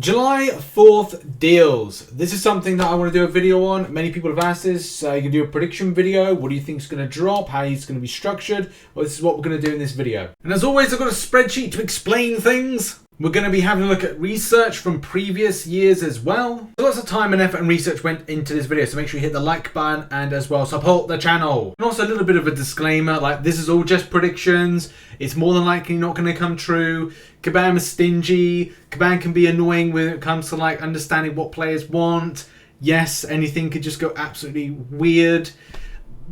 July 4th deals. This is something that I want to do a video on. Many people have asked this. You can do a prediction video. What do you think is going to drop? How it's going to be structured? Well, this is what we're going to do in this video. And as always, I've got a spreadsheet to explain things. We're going to be having a look at research from previous years as well. So lots of time and effort and research went into this video, so make sure you hit the like button and as well support the channel. And also a little bit of a disclaimer, like this is all just predictions. It's more than likely not going to come true. Kabam is stingy. Kabam can be annoying when it comes to like understanding what players want. Yes, anything could just go absolutely weird.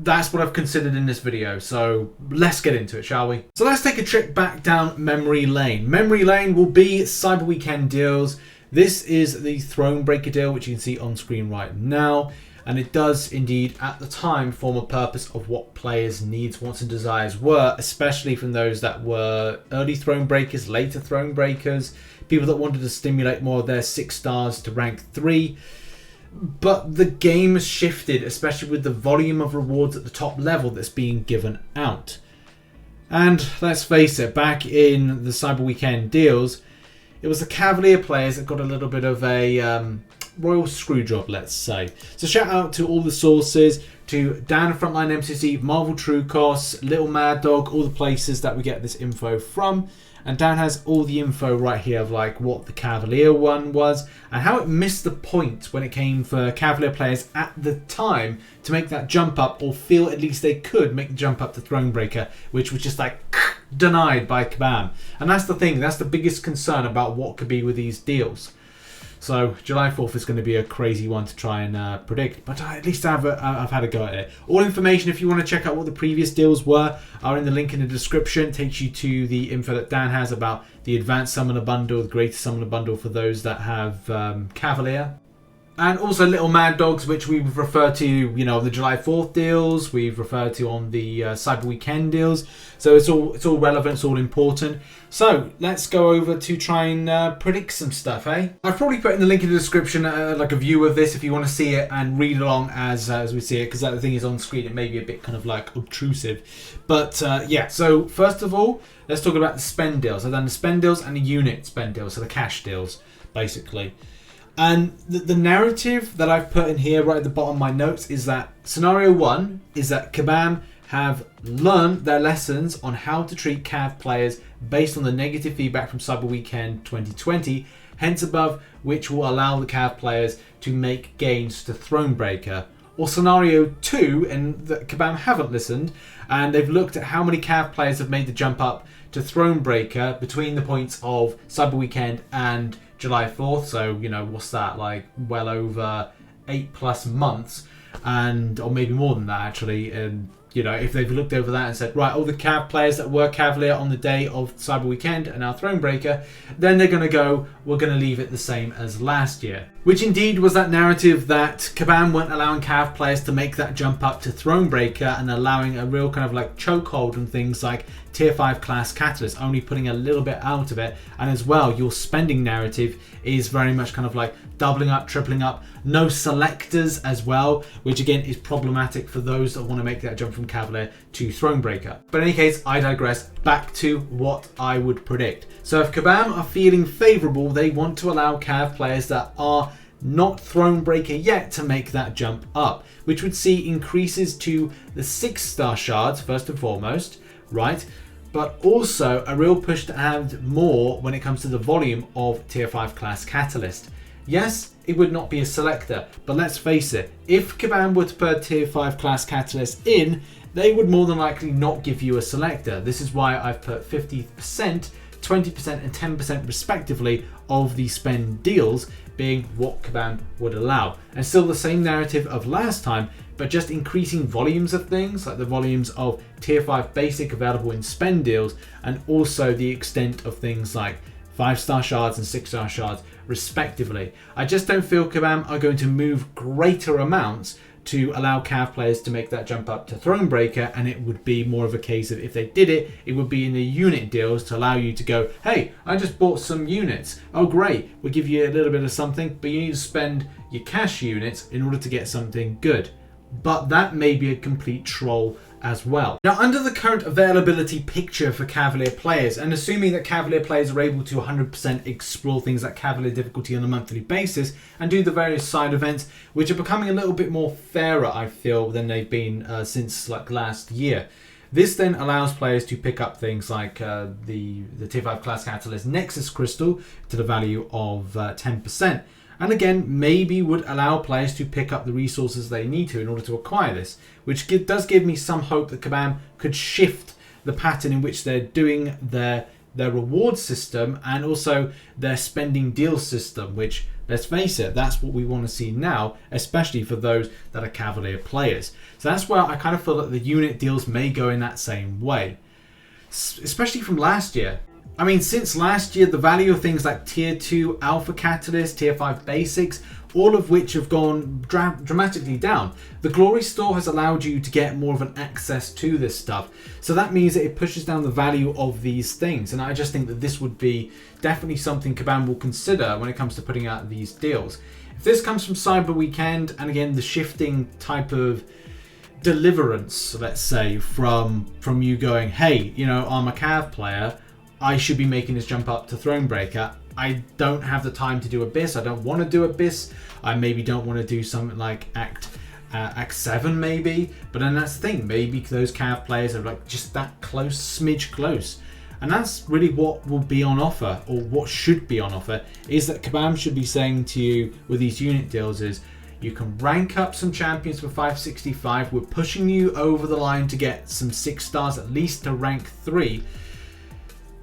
That's what I've considered in this video, so let's get into it, shall we? So let's take a trip back down memory lane. Memory lane will be Cyber Weekend deals. This is the Thronebreaker deal, which you can see on screen right now, and it does indeed at the time form a purpose of what players' needs, wants and desires were, especially from those that were early Thronebreakers, later Thronebreakers, people that wanted to stimulate more of their 6 stars to rank 3. But the game has shifted, especially with the volume of rewards at the top level that's being given out. And let's face it, back in the Cyber Weekend deals, it was the Cavalier players that got a little bit of a royal screw job, let's say. So shout out to all the sources, to Dan Frontline MCOC, Marvel Truecos, Little Maddog, all the places that we get this info from. And Dan has all the info right here of like what the Cavalier one was and how it missed the point when it came for Cavalier players at the time to make that jump up, or feel at least they could make the jump up to Thronebreaker, which was just like denied by Kabam. And that's the thing, that's the biggest concern about what could be with these deals. So July 4th is going to be a crazy one to try and predict, but at least I've had a go at it. All information, if you want to check out what the previous deals were, are in the link in the description. It takes you to the info that Dan has about the Advanced Summoner Bundle, the Greatest Summoner Bundle for those that have Cavalier. And also Little Mad Dogs, which we've referred to, you know, the July 4th deals, we've referred to on the Cyber Weekend deals. So it's all relevant, it's all important. So let's go over to try and predict some stuff, eh? I've probably put in the link in the description like a view of this if you want to see it and read along as we see it, because that thing is on screen. It may be a bit kind of like obtrusive. But yeah, so first of all, let's talk about the spend deals. I've done the spend deals and the unit spend deals, so the cash deals, basically. And the narrative that I've put in here right at the bottom of my notes is that scenario 1 is that Kabam have learned their lessons on how to treat Cav players based on the negative feedback from Cyber Weekend 2020, hence above, which will allow the Cav players to make gains to Thronebreaker. Or scenario 2, and that Kabam haven't listened, and they've looked at how many Cav players have made the jump up to Thronebreaker between the points of Cyber Weekend and July 4th, so you know, what's that, like well over 8+ months, and or maybe more than that actually. And you know, if they've looked over that and said, right, all the Cav players that were Cavalier on the day of Cyber Weekend are now Thronebreaker, then they're going to go, we're going to leave it the same as last year. Which indeed was that narrative that Kabam weren't allowing Cav players to make that jump up to Thronebreaker and allowing a real kind of like chokehold on things like Tier 5 class Catalyst, only putting a little bit out of it. And as well, your spending narrative is very much kind of like doubling up, tripling up, no selectors as well, which again is problematic for those that want to make that jump from Cavalier to Thronebreaker. But in any case, I digress. Back to what I would predict. So if Kabam are feeling favourable, they want to allow Cav players that are not Thronebreaker yet to make that jump up, which would see increases to the 6-star shards first and foremost, right? But also a real push to add more when it comes to the volume of Tier 5 class Catalyst. Yes, it would not be a selector, but let's face it, if Kabam were to put Tier 5 class Catalyst in, they would more than likely not give you a selector. This is why I've put 50%, 20% and 10% respectively of the spend deals being what Kabam would allow. And still the same narrative of last time, but just increasing volumes of things, like the volumes of Tier 5 basic available in spend deals, and also the extent of things like 5-star shards and 6-star shards respectively. I just don't feel Kabam are going to move greater amounts to allow Cav players to make that jump up to Thronebreaker, and it would be more of a case of, if they did it, it would be in the unit deals to allow you to go, hey, I just bought some units. Oh great, we'll give you a little bit of something, but you need to spend your cash units in order to get something good. but that may be a complete troll as well. Now, under the current availability picture for Cavalier players, and assuming that Cavalier players are able to 100% explore things like Cavalier difficulty on a monthly basis and do the various side events, which are becoming a little bit more fairer, I feel, than they've been since like last year. This then allows players to pick up things like the Tier 5 class catalyst Nexus crystal to the value of 10%. And again, maybe would allow players to pick up the resources they need to in order to acquire this, which does give me some hope that Kabam could shift the pattern in which they're doing their reward system and also their spending deal system, which, let's face it, that's what we want to see now, especially for those that are Cavalier players. So that's where I kind of feel that the unit deals may go in that same way, especially from last year. I mean, since last year, the value of things like Tier 2 Alpha Catalyst, Tier 5 Basics, all of which have gone dramatically down. The Glory Store has allowed you to get more of an access to this stuff. So that means that it pushes down the value of these things. And I just think that this would be definitely something Kabam will consider when it comes to putting out these deals. If this comes from Cyber Weekend, and again, the shifting type of deliverance, let's say, from you going, hey, you know, I'm a Cav player, I should be making this jump up to Thronebreaker. I don't have the time to do Abyss. I don't want to do Abyss. I maybe don't want to do something like Act 7 maybe. But then that's the thing. Maybe those Cav players are like just that close, smidge close. And that's really what will be on offer, or what should be on offer, is that Kabam should be saying to you with these unit deals is, you can rank up some champions for 565. We're pushing you over the line to get some 6 stars, at least to rank 3.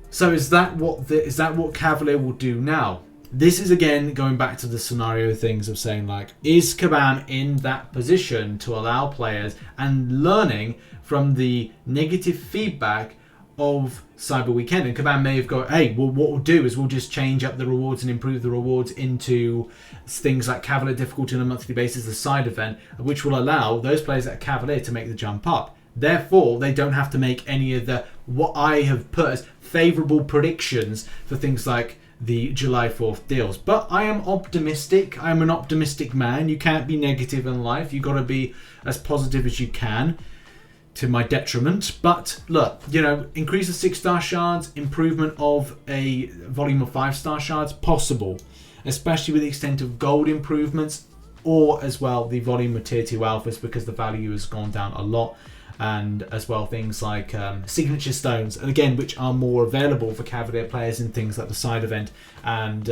So is that what Cavalier will do now? This is again going back to the scenario things of saying, like, is Kabam in that position to allow players and learning from the negative feedback of Cyber Weekend? And Kabam may have gone, hey, well, what we'll do is we'll just change up the rewards and improve the rewards into things like Cavalier difficulty on a monthly basis, the side event, which will allow those players that are Cavalier to make the jump up. Therefore, they don't have to make any of the, what I have put as favourable predictions for things like the July 4th deals. But I am optimistic. I'm an optimistic man. You can't be negative in life. You've got to be as positive as you can, to my detriment. But look, you know, increase of 6-star shards, improvement of a volume of 5-star shards, possible, especially with the extent of gold improvements, or as well the volume of Tier 2 alphas, because the value has gone down a lot. And as well things like signature stones, and again, which are more available for Cavalier players in things like the side event and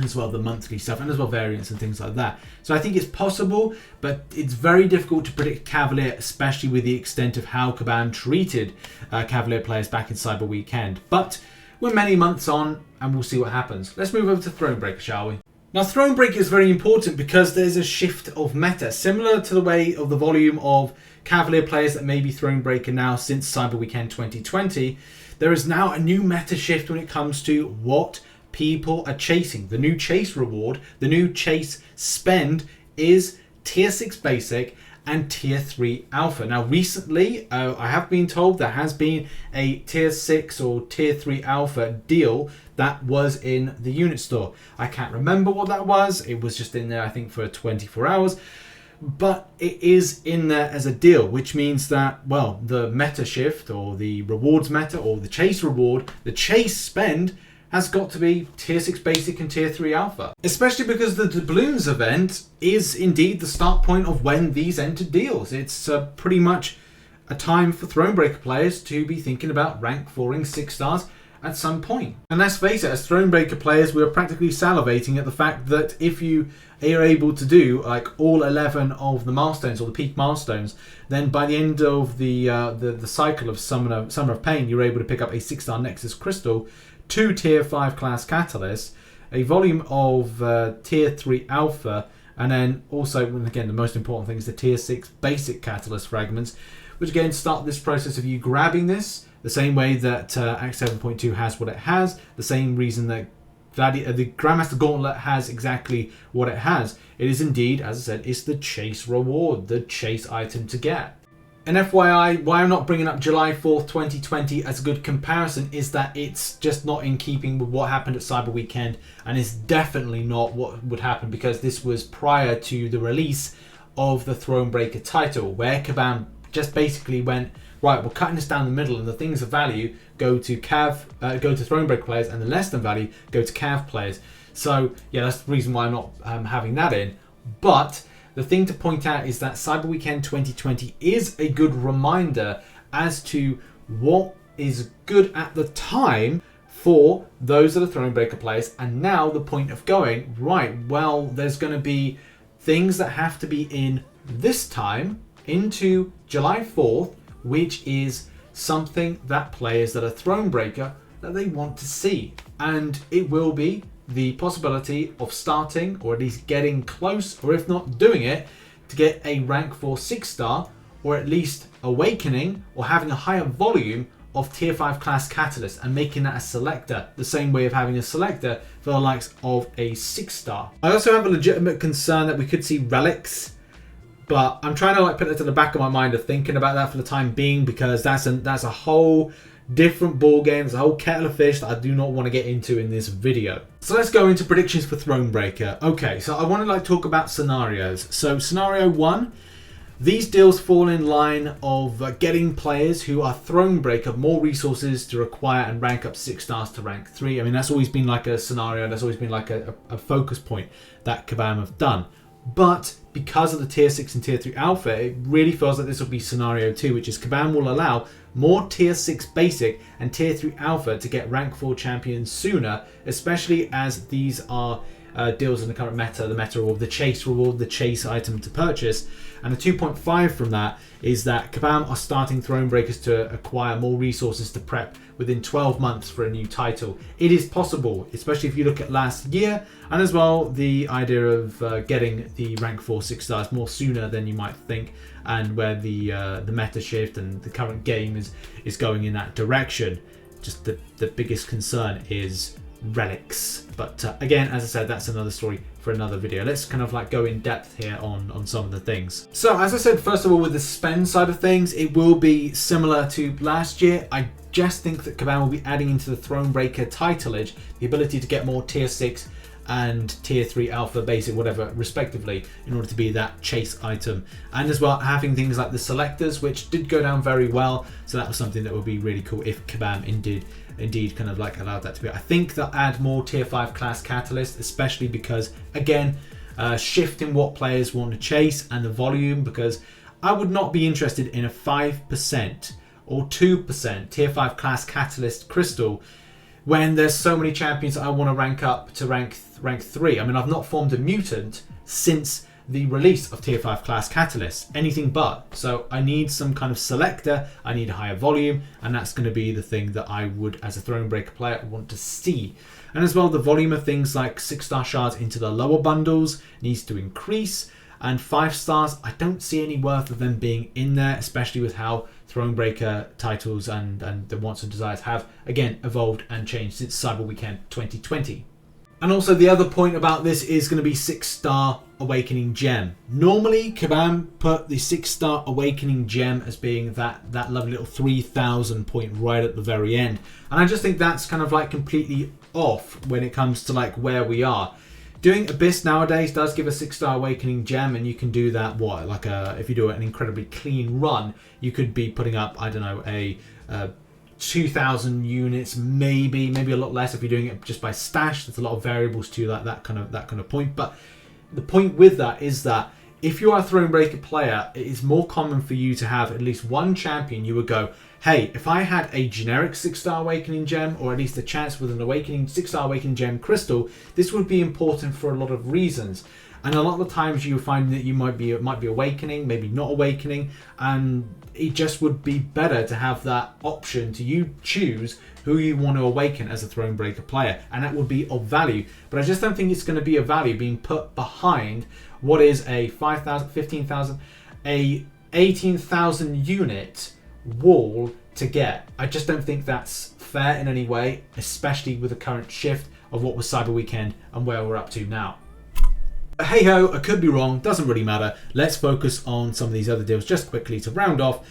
as well the monthly stuff, and as well variants and things like that. So I think it's possible, but it's very difficult to predict Cavalier, especially with the extent of how Kabam treated Cavalier players back in Cyber Weekend. But we're many months on, and we'll see what happens. Let's move over to Thronebreaker, shall we? Now, Thronebreaker is very important because there's a shift of meta, similar to the way of the volume of Cavalier players that may be Thronebreaker now since Cyber Weekend 2020. There is now a new meta shift when it comes to what people are chasing. The new chase reward, the new chase spend is Tier 6 Basic and Tier 3 Alpha. Now, recently, I have been told there has been a Tier 6 or Tier 3 Alpha deal that was in the unit store. I can't remember what that was. It was just in there, I think, for 24 hours. But it is in there as a deal, which means that, well, the meta shift, or the rewards meta, or the chase reward, the chase spend has got to be Tier 6 Basic and Tier 3 Alpha. Especially because the doubloons event is indeed the start point of when these enter deals. It's pretty much a time for Thronebreaker players to be thinking about rank 4ing 6 stars at some point. And let's face it, as Thronebreaker players, we're practically salivating at the fact that if you are able to do like all 11 of the milestones, or the peak milestones, then by the end of the cycle of Summer of Pain, you're able to pick up a 6-star Nexus Crystal, 2 Tier 5 class catalysts, a volume of Tier 3 Alpha, and then also, and again, the most important thing is the Tier 6 Basic Catalyst Fragments, which again start this process of you grabbing this, the same way that Act 7.2 has what it has, the same reason that the Grandmaster Gauntlet has exactly what it has. It is indeed, as I said, it's the chase reward, the chase item to get. And FYI, why I'm not bringing up July 4th, 2020 as a good comparison is that it's just not in keeping with what happened at Cyber Weekend, and it's definitely not what would happen because this was prior to the release of the Thronebreaker title, where Kabam just basically went, right, we're cutting this down the middle, and the things of value go to Thronebreaker players, and the less than value go to Cav players. So yeah, that's the reason why I'm not having that in. But the thing to point out is that Cyber Weekend 2020 is a good reminder as to what is good at the time for those that are Thronebreaker players, and now the point of going, right, well, there's going to be things that have to be in this time into July 4th, which is something that players that are Thronebreaker that they want to see. And it will be the possibility of starting, or at least getting close, or if not doing it, to get a rank 4 6-star, or at least awakening, or having a higher volume of tier 5 class catalyst, and making that a selector, the same way of having a selector for the likes of a 6-star. I also have a legitimate concern that we could see relics, but I'm trying to like put it to the back of my mind of thinking about that for the time being, because that's a whole different ball game. It's a whole kettle of fish that I do not want to get into in this video. So let's go into predictions for Thronebreaker. Okay, so I want to like talk about scenarios. So scenario 1, these deals fall in line of getting players who are Thronebreaker more resources to acquire and rank up 6 stars to rank 3. I mean, that's always been like a scenario, that's always been like a focus point that Kabam have done. But because of the tier 6 and tier 3 alpha, it really feels like this will be scenario 2, which is Kabam will allow more tier 6 basic and tier 3 alpha to get rank 4 champions sooner, especially as these are deals in the current meta, the meta of the chase reward, the chase item to purchase. And the 2.5 from that is that Kabam are starting Thronebreakers to acquire more resources to prep within 12 months for a new title. It is possible, especially if you look at last year, and as well the idea of getting the rank 4 6 stars more sooner than you might think, and where the meta shift and the current game is going in that direction. Just the biggest concern is relics, but again, as I said, that's another story for another video. Let's kind of like go in depth here on some of the things. So as I said, first of all, with the spend side of things, it will be similar to last year. I just think that Kabam will be adding into the Thronebreaker titleage the ability to get more tier 6 and tier 3 alpha basic, whatever, respectively, in order to be that chase item, and as well having things like the selectors, which did go down very well. So that was something that would be really cool if Kabam indeed kind of like allowed that to be. I think they'll add more tier 5 class catalyst, especially because again, shifting what players want to chase and the volume, because I would not be interested in a 5% or 2% tier 5 class catalyst crystal when there's so many champions that I want to rank up to rank 3. I mean, I've not formed a mutant since the release of tier 5 class catalyst, anything but. So I need some kind of selector, I need a higher volume, and that's going to be the thing that I would, as a Thronebreaker player, want to see. And as well, the volume of things like 6-star shards into the lower bundles needs to increase, and 5 stars, I don't see any worth of them being in there, especially with how Thronebreaker titles and the wants and desires have again evolved and changed since Cyber Weekend 2020. And also the other point about this is going to be 6-star Awakening Gem. Normally Kabam put the 6-star Awakening Gem as being that lovely little 3,000 point right at the very end, and I just think that's kind of like completely off when it comes to like where we are. Doing Abyss nowadays does give a 6-star Awakening Gem, and you can do that, what, like if you do an incredibly clean run, you could be putting up, I don't know, a 2,000 units, maybe a lot less if you're doing it just by stash. There's a lot of variables to that kind of point. But the point with that is that if you are a Thronebreaker player, it is more common for you to have at least one champion you would go, hey, if I had a generic 6-star Awakening Gem, or at least a chance with an 6-star Awakening Gem crystal, this would be important for a lot of reasons. And a lot of the times you find that you might be awakening, maybe not awakening, and it just would be better to have that option to you choose who you want to awaken as a Thronebreaker player, and that would be of value. But I just don't think it's going to be of value being put behind what is a 5,000, 15,000, a 18,000 unit wall to get. I just don't think that's fair in any way, especially with the current shift of what was Cyber Weekend and where we're up to now. Hey ho, I could be wrong, doesn't really matter. Let's focus on some of these other deals just quickly to round off.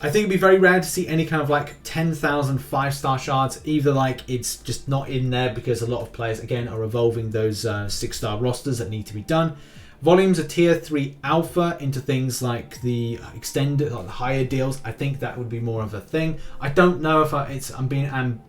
I think it'd be very rare to see any kind of like 10,000 5-star shards, either like it's just not in there because a lot of players again are evolving those 6-star rosters that need to be done, Volumes of tier 3 alpha into things like the extended, like the higher deals, I think that would be more of a thing. I don't know if I'm being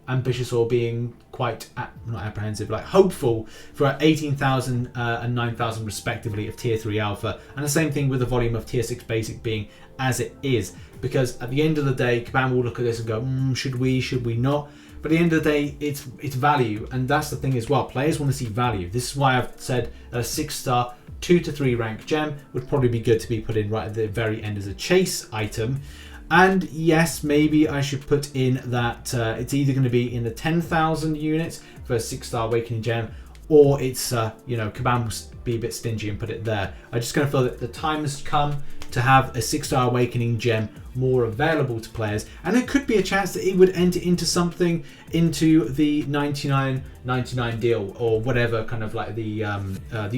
ambitious or being quite, not apprehensive, like hopeful for 18,000 and 9,000 respectively of tier 3 alpha. And the same thing with the volume of tier 6 basic being as it is. Because at the end of the day, Kabam will look at this and go, should we not? But at the end of the day, it's value. And that's the thing as well. Players want to see value. This is why I've said a 6-star 2 to 3 rank gem would probably be good to be put in right at the very end as a chase item. And yes, maybe I should put in that it's either going to be in the 10,000 units for a 6-star awakening gem, or it's Kabam will be a bit stingy and put it there. I just kind of feel that the time has come to have a 6-star awakening gem more available to players, and there could be a chance that it would enter into something, into the 99.99 deal or whatever, kind of like the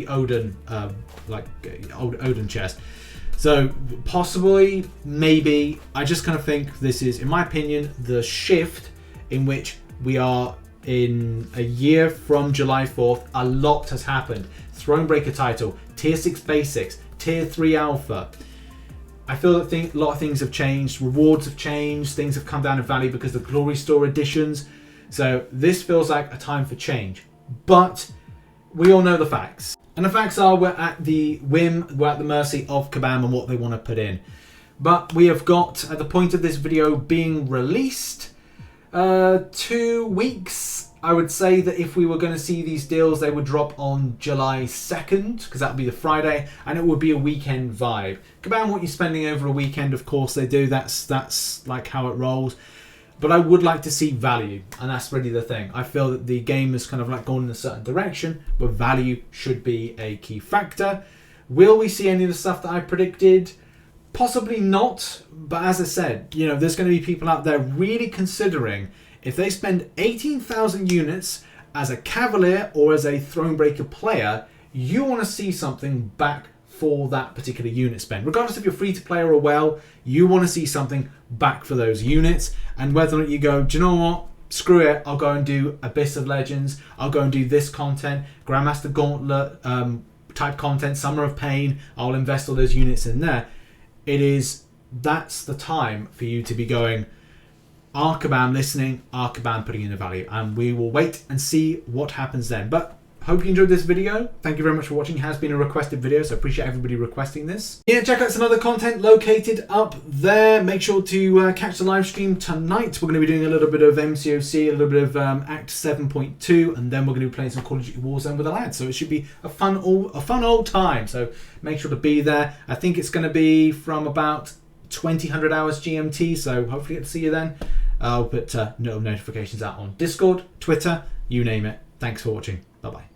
Odin Odin chest. So possibly, maybe. I just kind of think this is, in my opinion, the shift in which we are in a year from July 4th. A lot has happened. Thronebreaker title, tier 6 basics, tier 3 alpha. I feel that a lot of things have changed. Rewards have changed. Things have come down in value because of the Glory Store editions. So this feels like a time for change. But we all know the facts. And the facts are we're at the whim, we're at the mercy of Kabam and what they want to put in. But we have got, at the point of this video being released, 2 weeks. I would say that if we were going to see these deals, they would drop on July 2nd, because that would be the Friday, and it would be a weekend vibe. Kabam want you spending over a weekend, of course they do. That's like how it rolls. But I would like to see value, and that's really the thing. I feel that the game has kind of like gone in a certain direction, where value should be a key factor. Will we see any of the stuff that I predicted? Possibly not, but as I said, there's going to be people out there really considering if they spend 18,000 units as a Cavalier or as a Thronebreaker player, you want to see something back for that particular unit spend. Regardless if you're free to play or well, you want to see something back for those units. And whether or not you go, do you know what? Screw it, I'll go and do Abyss of Legends, I'll go and do this content, Grandmaster Gauntlet type content, Summer of Pain, I'll invest all those units in there. That's the time for you to be going, are Kabam listening? Are Kabam putting in the value? And we will wait and see what happens then. But hope you enjoyed this video. Thank you very much for watching. It has been a requested video, so I appreciate everybody requesting this. Yeah, check out some other content located up there. Make sure to catch the live stream tonight. We're going to be doing a little bit of MCOC, a little bit of Act 7.2, and then we're going to be playing some Call of Duty Warzone with the lads. So it should be a fun old time. So make sure to be there. I think it's going to be from about 2000 hours GMT, so hopefully get to see you then. I'll put notifications out on Discord, Twitter, you name it. Thanks for watching. Bye-bye.